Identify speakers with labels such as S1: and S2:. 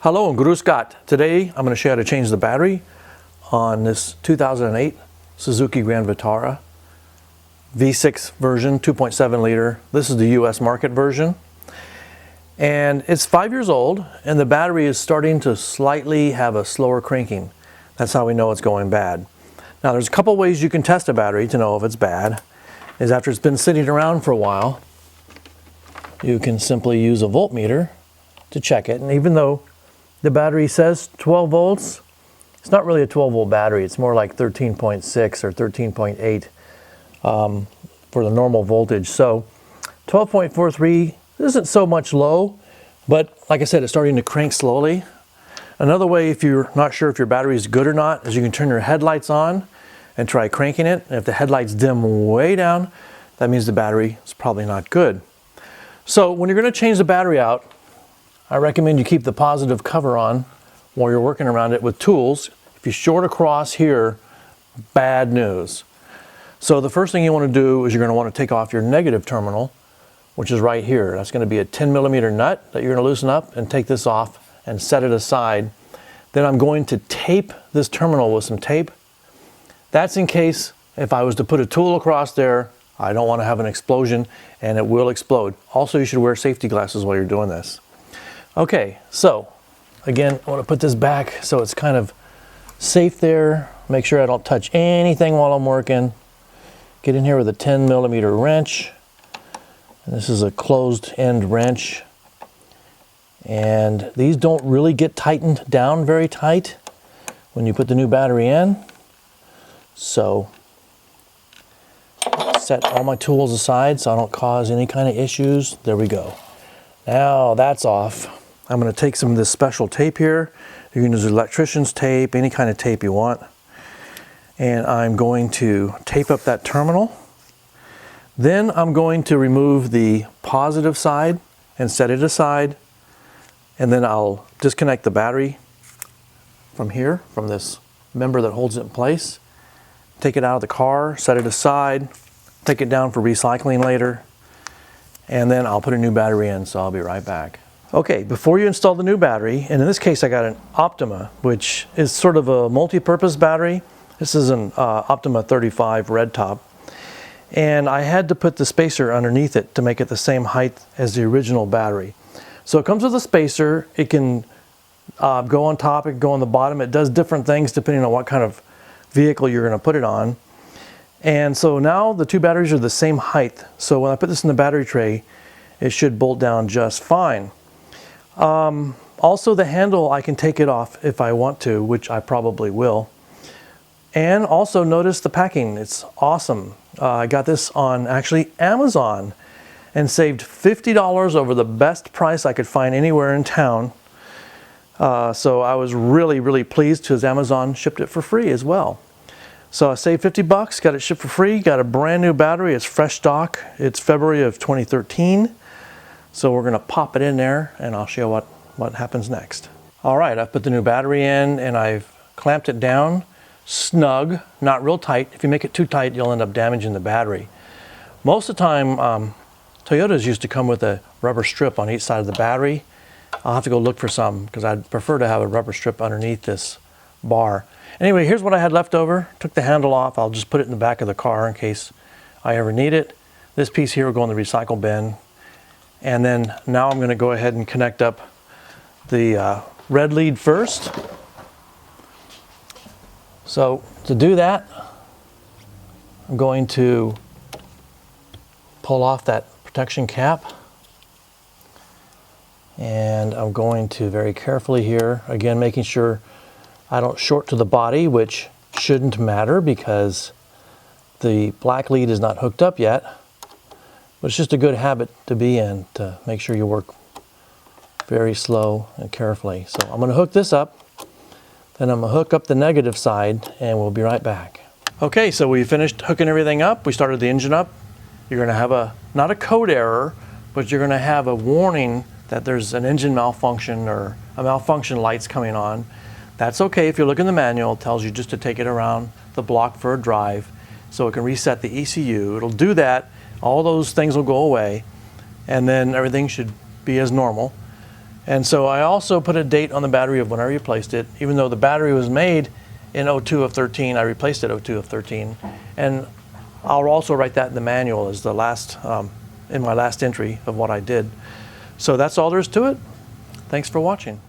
S1: Hello and Grüß Gott. Today I'm going to show you how to change the battery on this 2008 Suzuki Grand Vitara V6 version, 2.7 liter. This is the US market version. And it's 5 years old and the battery is starting to slightly have a slower cranking. That's how we know it's going bad. Now there's a couple ways you can test a battery to know if it's bad. Is after it's been sitting around for a while, you can simply use a voltmeter to check it. And even though the battery says 12 volts, it's not really a 12 volt battery. It's more like 13.6 or 13.8 for the normal voltage. So 12.43 isn't so much low, but like I said, it's starting to crank slowly. Another way, if you're not sure if your battery is good or not, is you can turn your headlights on and try cranking it. And if the headlights dim way down, that means the battery is probably not good. So when you're going to change the battery out, I recommend you keep the positive cover on while you're working around it with tools. If you short across here, bad news. So the first thing you want to do is you're going to want to take off your negative terminal, which is right here. That's going to be a 10 millimeter nut that you're going to loosen up and take this off and set it aside. Then I'm going to tape this terminal with some tape. That's in case if I was to put a tool across there, I don't want to have an explosion and it will explode. Also, you should wear safety glasses while you're doing this. Okay, so again, I want to put this back so it's kind of safe there. Make sure I don't touch anything while I'm working. Get in here with a 10 millimeter wrench. And this is a closed end wrench. And these don't really get tightened down very tight when you put the new battery in. So set all my tools aside so I don't cause any kind of issues. There we go. Now that's off. I'm going to take some of this special tape here. You can use electrician's tape, any kind of tape you want. And I'm going to tape up that terminal. Then I'm going to remove the positive side and set it aside. And then I'll disconnect the battery from here, from this member that holds it in place. Take it out of the car, set it aside, take it down for recycling later. And then I'll put a new battery in, so I'll be right back. Okay, before you install the new battery, and in this case I got an Optima, which is sort of a multi-purpose battery. This is an Optima 35 red top. And I had to put the spacer underneath it to make it the same height as the original battery. So it comes with a spacer. It can go on top, it can go on the bottom. It does different things depending on what kind of vehicle you're going to put it on. And so now the two batteries are the same height. So when I put this in the battery tray, it should bolt down just fine. Also the handle, I can take it off if I want to, which I probably will. And also notice the packing, it's awesome. I got this on actually Amazon and saved $50 over the best price I could find anywhere in town. So I was really pleased because Amazon shipped it for free as well. So I saved 50 bucks, got it shipped for free, got a brand new battery, it's fresh stock. It's February of 2013. So we're gonna pop it in there and I'll show you what happens next. All right, I've put the new battery in and I've clamped it down snug, not real tight. If you make it too tight, you'll end up damaging the battery. Most of the time, Toyotas used to come with a rubber strip on each side of the battery. I'll have to go look for some because I'd prefer to have a rubber strip underneath this bar. Anyway, here's what I had left over. Took the handle off. I'll just put it in the back of the car in case I ever need it. This piece here will go in the recycle bin. And then now I'm going to go ahead and connect up the red lead first. So to do that, I'm going to pull off that protection cap. And I'm going to very carefully here, again making sure I don't short to the body, which shouldn't matter because the black lead is not hooked up yet. But it's just a good habit to be in to make sure you work very slow and carefully. So I'm going to hook this up, then I'm going to hook up the negative side, and we'll be right back. Okay, so we finished hooking everything up. We started the engine up. You're going to have not a code error, but you're going to have a warning that there's an engine malfunction or a malfunction light's coming on. That's okay. If you look in the manual, it tells you just to take it around the block for a drive so it can reset the ECU. It'll do that. All those things will go away and then everything should be as normal. And so I also put a date on the battery of when I replaced it. Even though the battery was made in 02 of 13, I replaced it 02 of 13. And I'll also write that in the manual as the last, in my last entry of what I did. So that's all there is to it. Thanks for watching.